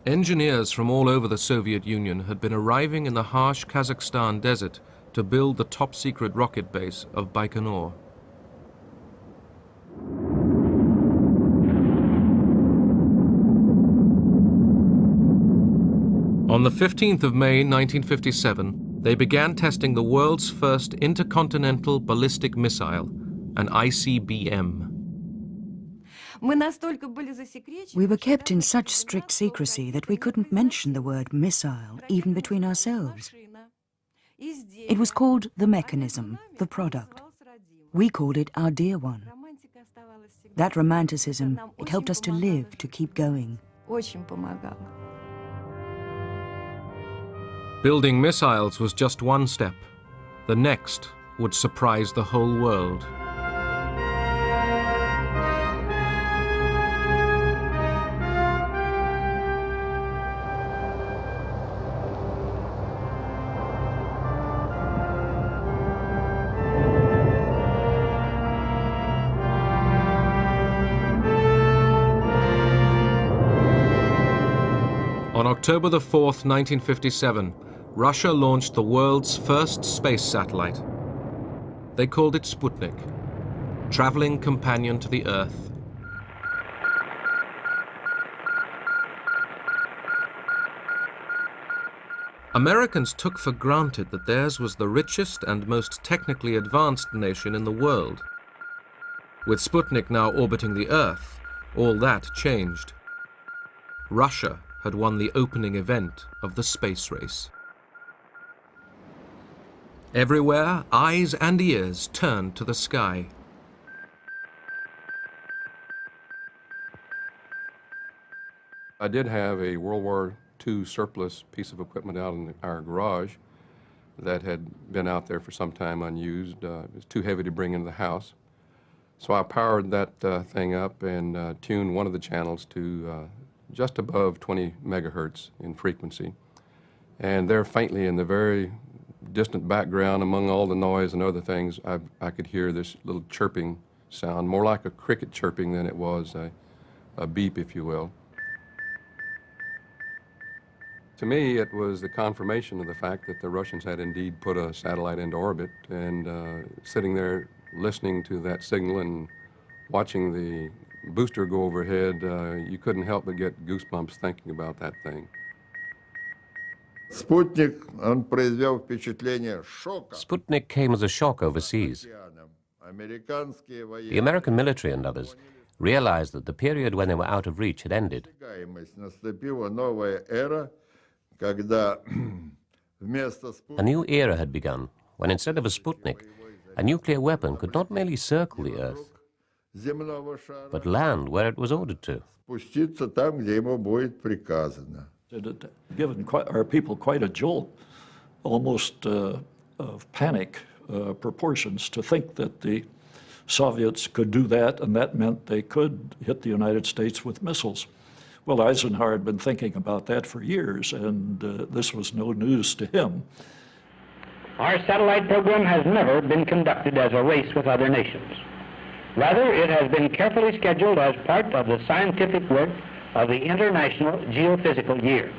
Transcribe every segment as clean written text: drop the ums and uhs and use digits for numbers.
Engineers from all over the Soviet Union had been arriving in the harsh Kazakhstan desert to build the top-secret rocket base of Baikonur. On the 15th of May 1957, they began testing the world's first intercontinental ballistic missile, an ICBM. We were kept in such strict secrecy that we couldn't mention the word missile, even between ourselves. It was called the mechanism, the product. We called it our dear one. That romanticism, it helped us to live, to keep going. Building missiles was just one step. The next would surprise the whole world. On October the 4th, 1957, Russia launched the world's first space satellite. They called it Sputnik, traveling companion to the Earth. Americans took for granted that theirs was the richest and most technically advanced nation in the world. With Sputnik now orbiting the Earth, all that changed. Russia had won the opening event of the space race. Everywhere, eyes and ears turned to the sky. I did have a World War II surplus piece of equipment out in our garage that had been out there for some time unused. It was too heavy to bring into the house. So I powered that thing up and tuned one of the channels to just above 20 megahertz in frequency. And there faintly in the very distant background, among all the noise and other things, I could hear this little chirping sound, more like a cricket chirping than it was a beep, if you will. To me, it was the confirmation of the fact that the Russians had indeed put a satellite into orbit, and sitting there listening to that signal and watching the booster go overhead, you couldn't help but get goosebumps thinking about that thing. Sputnik came as a shock overseas. The American military and others realized that the period when they were out of reach had ended. A new era had begun when instead of a Sputnik, a nuclear weapon could not merely circle the Earth, but land where it was ordered to. It had given our people quite a jolt, almost of panic proportions, to think that the Soviets could do that, and that meant they could hit the United States with missiles. Well, Eisenhower had been thinking about that for years, and this was no news to him. Our satellite program has never been conducted as a race with other nations. Rather, it has been carefully scheduled as part of the scientific work of the International Geophysical Year.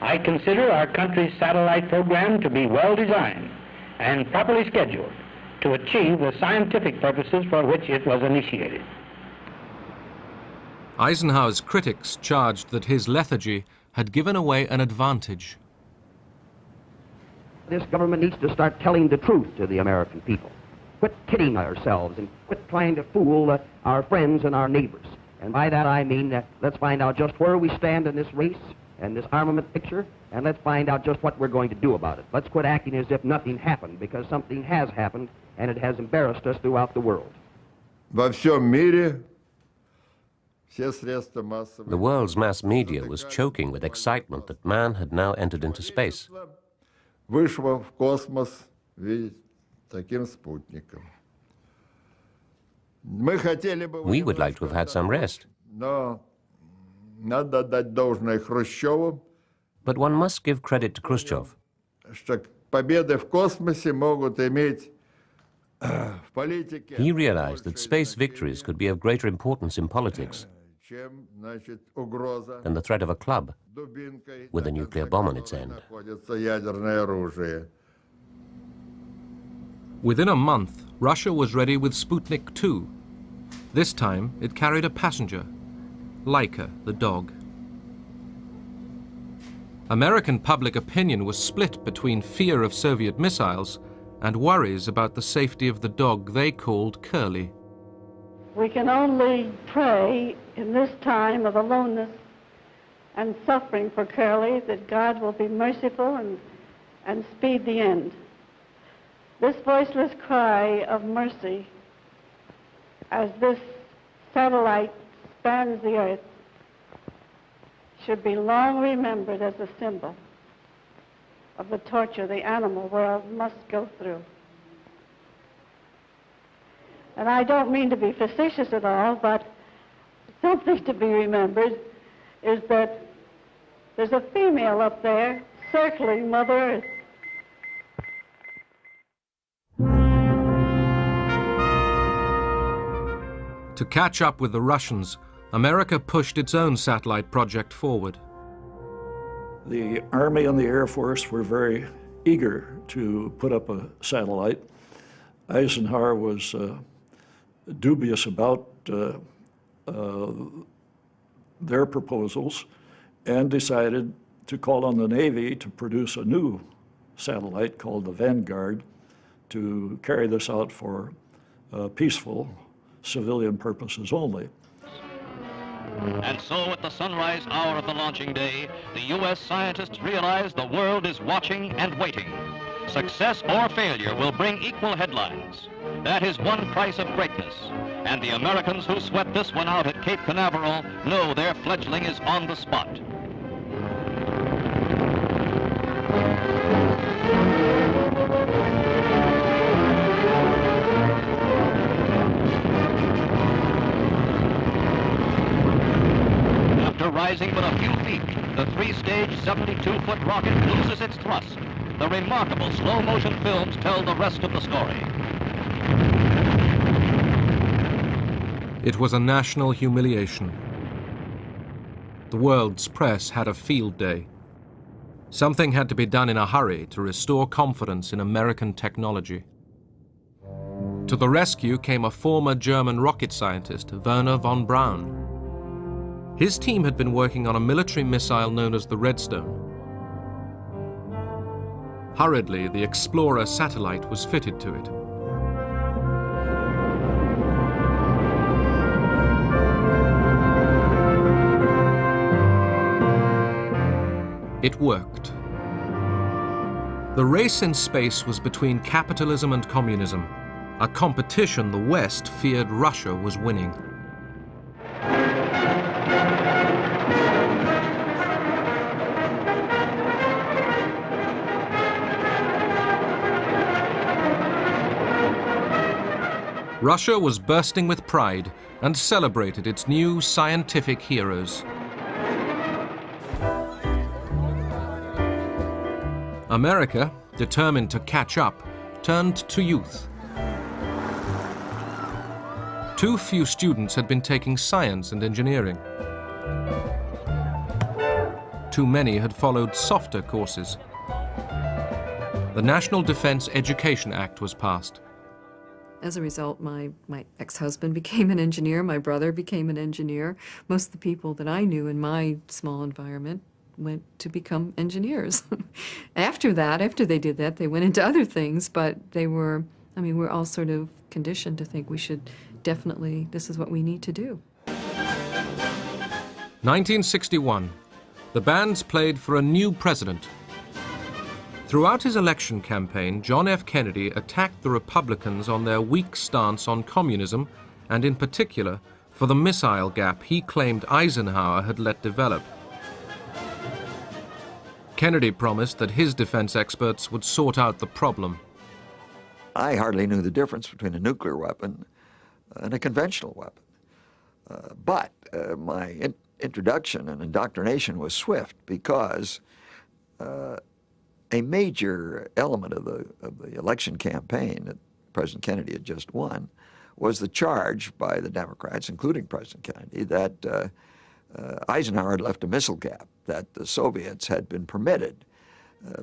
I consider our country's satellite program to be well designed and properly scheduled to achieve the scientific purposes for which it was initiated. Eisenhower's critics charged that his lethargy had given away an advantage. This government needs to start telling the truth to the American people. Quit kidding ourselves and quit trying to fool our friends and our neighbors. And by that I mean let's find out just where we stand in this race and this armament picture, and let's find out just what we're going to do about it. Let's quit acting as if nothing happened, because something has happened, and it has embarrassed us throughout the world. The world's mass media was choking with excitement that man had now entered into space. We would like to have had some rest. But one must give credit to Khrushchev. He realized that space victories could be of greater importance in politics than the threat of a club with a nuclear bomb on its end. Within a month, Russia was ready with Sputnik 2. This time, it carried a passenger, Laika, the dog. American public opinion was split between fear of Soviet missiles and worries about the safety of the dog they called Curly. We can only pray in this time of aloneness and suffering for Curly that God will be merciful and speed the end. This voiceless cry of mercy as this satellite spans the earth should be long remembered as a symbol of the torture the animal world must go through. And I don't mean to be facetious at all, but something to be remembered is that there's a female up there circling Mother Earth. To catch up with the Russians, America pushed its own satellite project forward. The Army and the Air Force were very eager to put up a satellite. Eisenhower was dubious about their proposals and decided to call on the Navy to produce a new satellite called the Vanguard to carry this out for peaceful civilian purposes only. And so at the sunrise hour of the launching day, the U.S. scientists realize the world is watching and waiting. Success or failure will bring equal headlines. That is one price of greatness. And the Americans who sweat this one out at Cape Canaveral know their fledgling is on the spot. After rising but a few feet, the three-stage 72-foot rocket loses its thrust. The remarkable slow-motion films tell the rest of the story. It was a national humiliation. The world's press had a field day. Something had to be done in a hurry to restore confidence in American technology. To the rescue came a former German rocket scientist, Wernher von Braun. His team had been working on a military missile known as the Redstone. Hurriedly, the Explorer satellite was fitted to it. It worked. The race in space was between capitalism and communism, a competition the West feared Russia was winning. Russia was bursting with pride and celebrated its new scientific heroes. America, determined to catch up, turned to youth. Too few students had been taking science and engineering. Too many had followed softer courses. The National Defense Education Act was passed. As a result, my ex-husband became an engineer, my brother became an engineer. Most of the people that I knew in my small environment went to become engineers. After they did that, they went into other things, but they were, I mean, we're all sort of conditioned to think we should definitely, this is what we need to do. 1961, the bands played for a new president. Throughout his election campaign, John F. Kennedy attacked the Republicans on their weak stance on communism, and in particular, for the missile gap he claimed Eisenhower had let develop. Kennedy promised that his defense experts would sort out the problem. I hardly knew the difference between a nuclear weapon and a conventional weapon. But my introduction and indoctrination was swift because a major element of the election campaign that President Kennedy had just won was the charge by the Democrats, including President Kennedy, that Eisenhower had left a missile gap, that the Soviets had been permitted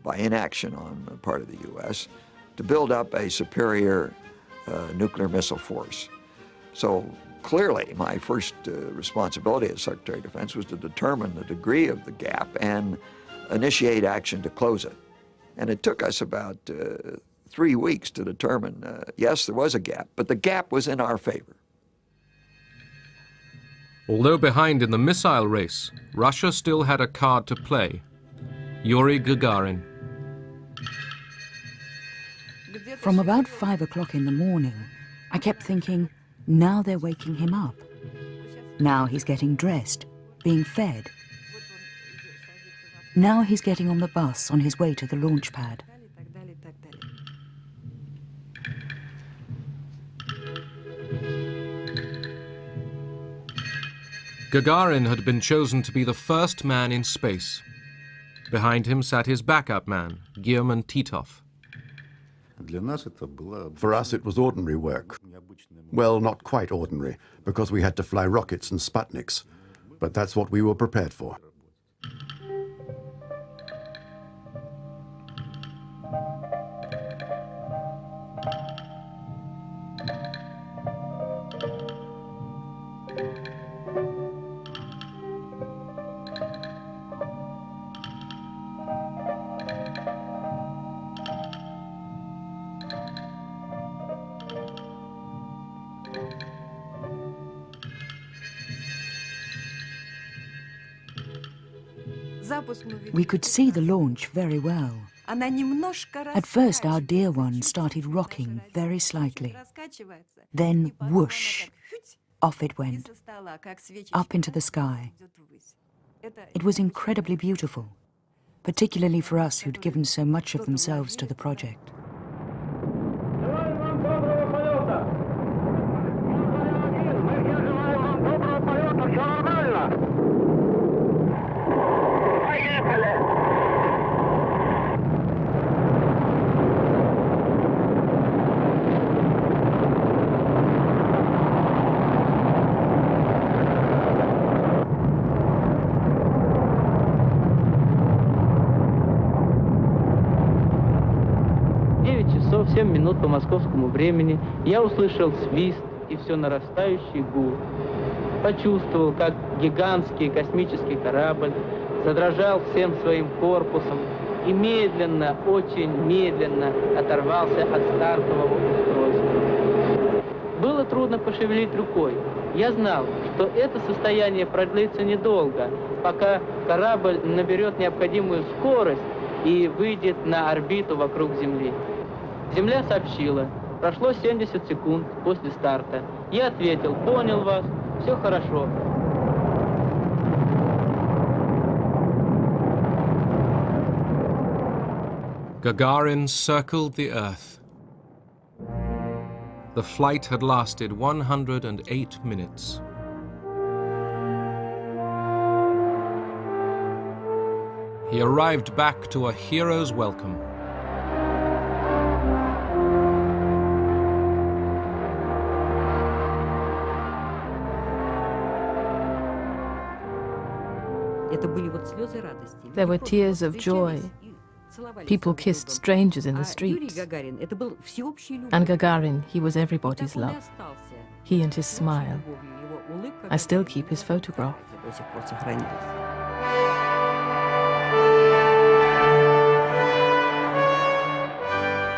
by inaction on the part of the U.S. to build up a superior nuclear missile force. So clearly, my first responsibility as Secretary of Defense was to determine the degree of the gap and initiate action to close it. And it took us about 3 weeks to determine, yes, there was a gap, but the gap was in our favor. Although behind in the missile race, Russia still had a card to play: Yuri Gagarin. From about 5 o'clock in the morning, I kept thinking, now they're waking him up. Now he's getting dressed, being fed. Now he's getting on the bus on his way to the launch pad. Gagarin had been chosen to be the first man in space. Behind him sat his backup man, GIERMAN TITOV. For us, it was ordinary work. Well, not quite ordinary, because we had to fly rockets and Sputniks, but that's what we were prepared for. We could see the launch very well. At first, our dear one started rocking very slightly. Then, whoosh, off it went, up into the sky. It was incredibly beautiful, particularly for us who'd given so much of themselves to the project. Часов 7 минут по московскому времени я услышал свист и все нарастающий гул. Почувствовал, как гигантский космический корабль задрожал всем своим корпусом и медленно, очень медленно оторвался от стартового устройства. Было трудно пошевелить рукой. Я знал, что это состояние продлится недолго, пока корабль наберет необходимую скорость и выйдет на орбиту вокруг Земли. Земля сообщила, прошло 70 секунд после старта. Я ответил, понял вас, все хорошо. Gagarin circled the Earth. The flight had lasted 108 minutes. He arrived back to a hero's welcome. There were tears of joy. People kissed strangers in the streets. And Gagarin, he was everybody's love. He and his smile. I still keep his photograph.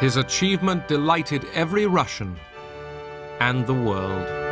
His achievement delighted every Russian and the world.